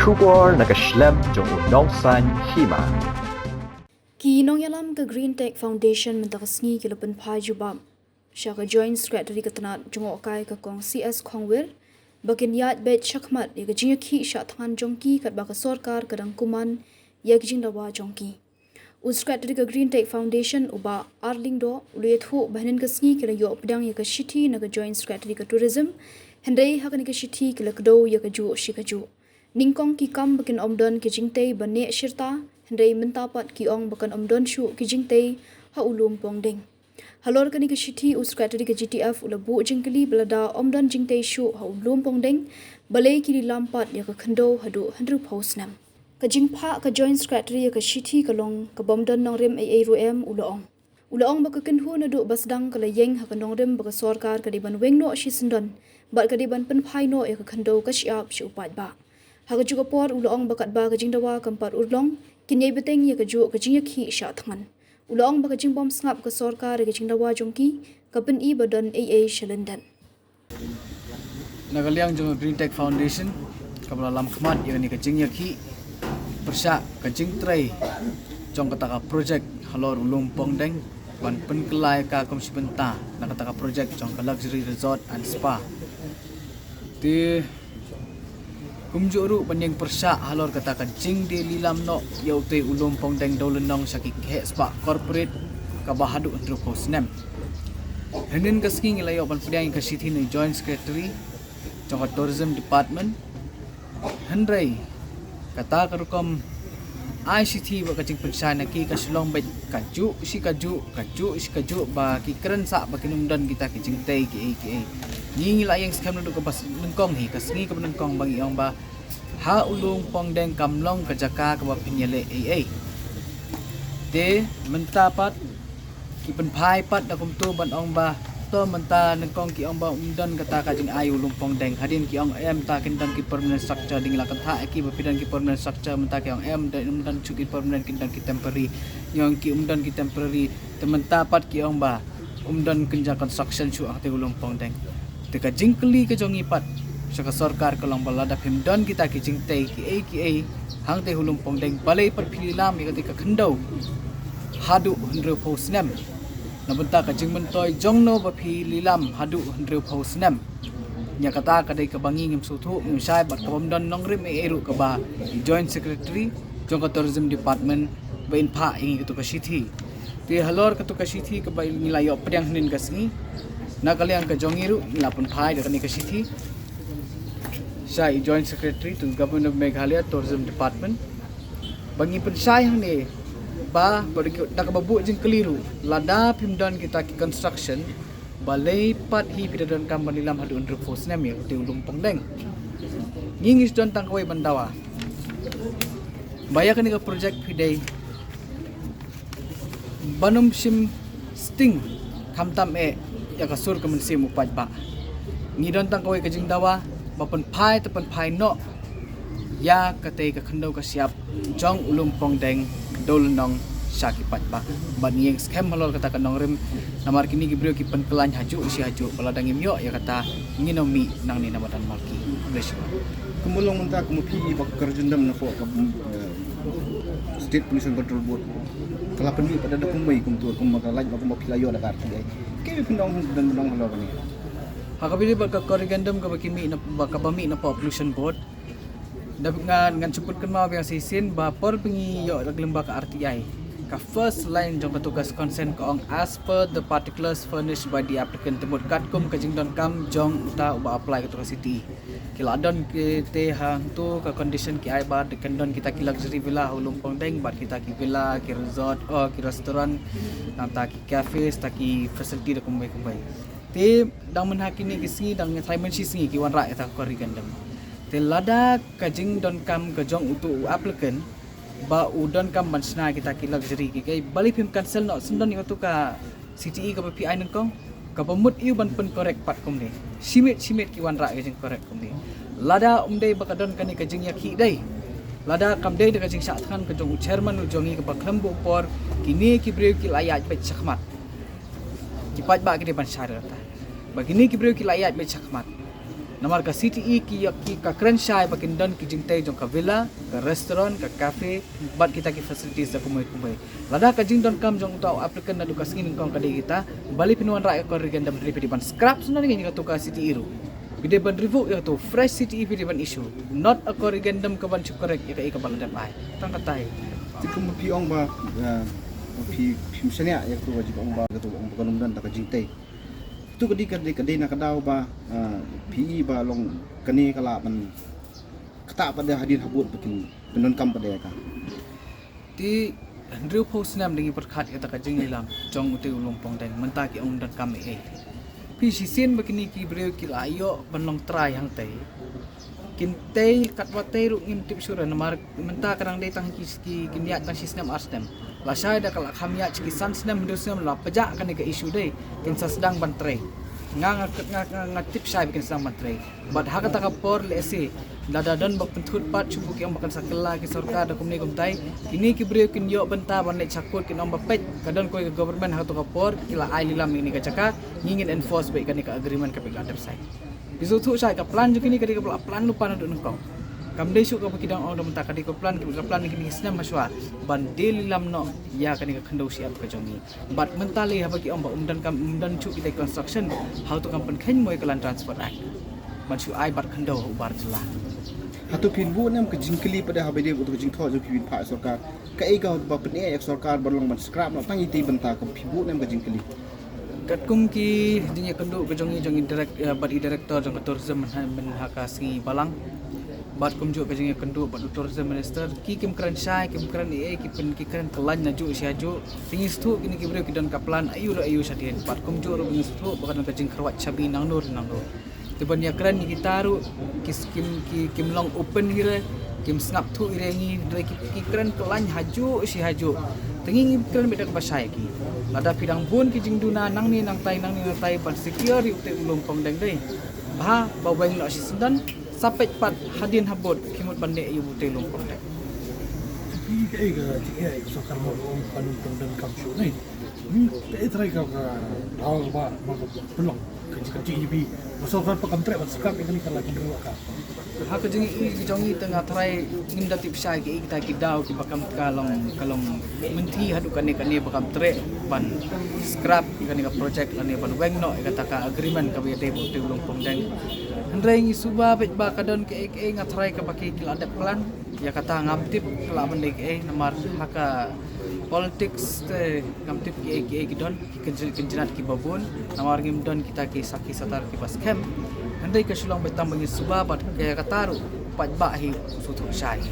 Shubor nakaslem jong unongsan hima. Ki nong yalam ka Green Tech Foundation mentakasngi kilapan pajubam. Syaka Joint Secretary katanat jongo kai ka kong CS Khongwir bakin yat bet shakmat ya gajing ki syathan jongki kat baka sorkar kadang kuman ya gajing dawa jongki. Secretary ka Green Tech Foundation uba Arlingdo uluyethu bahnin kasngi kila yo pedang ya ka shiti na ka Joint Secretary ka Tourism hendai hakani ka shiti kila kdo ya ka ju shikaju. Ningkong ki kam bakin omdon ki jingtei bane shirta hendai mentapat ki ong bakan omdon shu ki jingtei ha ulum pongding. Halor kani ki shiti Secretary ka GTF ulabu jingkali belada omdon jingtei shu ha ulum pongding balai ki lampat ya ka khando hadu handru pausnam. Ka jingpha ka Joint Secretary ya ka shiti ka long ka bomdon nong rim AA ruem ulaong. Ulaong baka kinhu na du basdang ka layeng ha ka nong rim baka sorkar ka diban wengno shi sendon bat ka diban penpai no ya ka khando ka siap shi upat ba. Haga juga por ulaong bakat ba kajing dawa keempat ulong kinyai beteng ya kaju kajing yakhi sya thangan. Ulaong ba kajing bom sngap ke sorkar kajing dawa jongki kapen I badan AA Shalandan. Nagaliang jong Green Tech Foundation kabla lam khmat yani kajing yakhi persya kajing tray jong kataka project halor ulum pongdeng ban penkelai ka komisi benta na kataka project jong ka luxury resort and spa. Ti kumjuru banyang persya halor katakan jing di lilam no yaute ulum pongdeng dolenong sakik he spa corporate kabahadu untuk posnem henin kasking ilayo ban pudang ka city ni Joint Secretary jong tourism department hendrai kata karukom ICT ba kajing persya na ki kasulong bet kaju si kaju ba ki keren sa ba kinumdan kita ki jing tei ki nyingi layang skam nuduk ke bas nengkong hi kasngi ke nengkong bagi yang ba ha ulung pongdeng kamlong ke jaka ke ba pinyele AA te mentapat ki penpai pat da kumtu ban ong ba to menta nengkong ki ong ba umdan kata ka jing ai ulung pongdeng hadin ki ong em ta kindan ki permanent structure ding lakan tha ki ba pidan ki permanent structure menta ki ong em dan umdan chu ki permanent kindan ki temporary yang ki umdan ki temporary te mentapat ki ong ba umdan kenja construction chu ate ulung pongdeng teka jingkeli ke jongi pat saka sorkar kolong balada pimdon kita ki jingtei ki a hang te hulum pongdeng balai pat phililam ya ketika khendau hadu hundre posnem nabenta ka jingmentoy jongno ba phililam hadu hundre posnem nya kata kadai ka bangi ngim suthu ngim sai bat ka bomdon nongrim eru ka ba Joint Secretary jong ka Tourism Department ba in pha ingi ka sithi te halor ka sithi ka ba nilayo pedang hnin kasngi nakaliang ka jongiru nilapun phai da kani ka sithi sa Joint Secretary to Government of Meghalaya Tourism Department bangi pensai hang ni ba nakababu jing keliru lada pimdan kita ki construction balai pat hi pidadan company lam hadu under force nam ya te ulum pongdeng ngingis don tangkawai bandawa bayakan ka project pidai banum sim sting kamtam ya kasur ke mensim upat ba ngidon tang kawai kajing dawa bapan pai no ya katei ka khendau ka siap jong ulum pongdeng dolnong sakipat ba banieng scam halol kata kanong rim namar kini gibrio ki penkelan haju usi haju paladang imyo ya kata nginomi nang ni namadan malki bless kumulong menta kumupi bak kerjendam na po State Pollution Control Board kala pendi pada dak kumai kumtur kumakalaj bak mapilayo da karti ay kaya pinong dan menong halo kani hakabili bak korrigendum ka bakimi na bakabami na pollution board dapat ngan ceput kan mau yang sisin ba por pingi yo lemba ka RTI ka first line jong petugas consent ka ong as per the particulars furnished by the applicant temut katkum ka jingdon kam jong uta uba apply ka city kila don ke te hang tu ka condition ki ai ba dekendon kita ki luxury villa ulum pongdeng bat kita ki villa ki resort ki restoran ta ki cafes ta ki facility da kumbai te dang menhakini ki singi dang Simon si singi ki wan ra ta korrigendum te lada ka jingdon kam ka jong utu applicant ba udon kam bansna kita ki luxury ki kai bali phim cancel no sendon ni tu ka CTE ka PI nengkong ka pamut iu ban pen correct pat kum ni simit ki wan ra ka jing correct kum ni lada umdei bakadon kani ka jing yakhi dei lada kam dei ka jing sa than ka jong chairman u jongi ka baklam bu por kini ki breu ki layat bet sakmat ki pat ba ki de ban syar ta bagini ki breu ki layat bet sakmat Namar ka CTE ki ka kren shai bakin don ki jingtai jong ka villa, ka restaurant, ka cafe, bat kita ki facilities da kumai. Lada ka jing don kam jong tau applicant na dukas ngin kong kadi kita, bali pinuan rakyat ko rigan dam dripi ban scrap sunan ngin ka ka CTE ru. Bide ban review ya tu fresh CTE bide ban issue, not a corrigendum ka ban chu correct ya ka ban dam ai. Tang katai. Jika mapi ong ba mapi misalnya ya tu wajib ong ba tu ong bukan dan tak jingtai. Tu kadi nak kadau ba PE ba long kani kala man kata pada hadir habut bikin penon kam pada ka. Ti Andrew post nam dengan perkat kata kajing ilam jong uti lumpong dan mentah ki ong dan kami pi sisin begini ki breu ki layo banlong try hang tei kintei kat watei ru ngim tip sura namar mentah kadang dei tang ki niat tang sistem arstem la syai da kala khamia ki san sistem dosem la pejak kan ke isu dei kinsa sedang bantrei ngang tip syai bikin sedang bantrei bad hak kata kapor lesi lada don bak pentut pat cubu ki makan sakela ki sarkar da kumni kumtai kini ki breu kin yo benta ban lek cakut kin om bapet kadon koi government hak to kapor kila ai lilam ini ka caka ngingin enforce baik kan ka agreement ka pegla website bisu tu syai ka plan ju kini ka plan lupa na dun kau kam dei syuk ka pakidang ong dom ta ka di ko plan kini snam maswa ban daily lam no ya kan ka khandau siap ka jongi bat mentali ha bagi om ba dan kam dan chu kita construction how to kam pen khen moi kalan transport act ban chu ai bat khandau ubar jelah Atau pinbu nam ke jingkeli pada habide untuk jing tho jo pin pak sarkar ka ai ka ba pen ek sarkar berlong ban scrap no tang iti benta ka pinbu nam ke jingkeli kat kum ki dinya kendu ke jongi director jong tourism men hakasi balang bat kum jo ke jongi kendu bat tourism minister ki kim kran syai kim kran ki kran kelan na ju sia ju tingis tu kini ki breu ki don kaplan ayu sadien bat kum jo ru bingis tu bakan ka jing kharwat chabi nang nur Tiban ya keren ni kita ru kim long open hire kim snap tu ire ni dari ki keren kelan haju tenging keren beda bahasa ki ada pidang bun ki jingduna nang ni nang tai ban secure utek ulung pong deng dei ba baweng lo si sendan sampai pat hadin habot kimut bande yu utek ulung pong deng Iya, sokar mau panuntun dan kamsu nih. Try ka awal ba belum kecil ibi. Sokar pa kamtre bat skap ini kala kedua ka. Ha ka jongi tengah try nginda tip syai ki kita kidau ki bakam kalong menti hadu kane bakam tre ban scrap kane ka project lane ban weng no kata ka agreement ka bete utek ulung pong deng. Hendrai suba bet ba kadon ke ngatrai ka baki kiladap plan ya kata ngamtip kala mendek namar haka politics te ngamtip ki don kenjenat ki babun namar ngim don kita ki saki satar ki bas camp andai ka sulong betam bangi suba bat kaya kataru pat ba hi sutu syai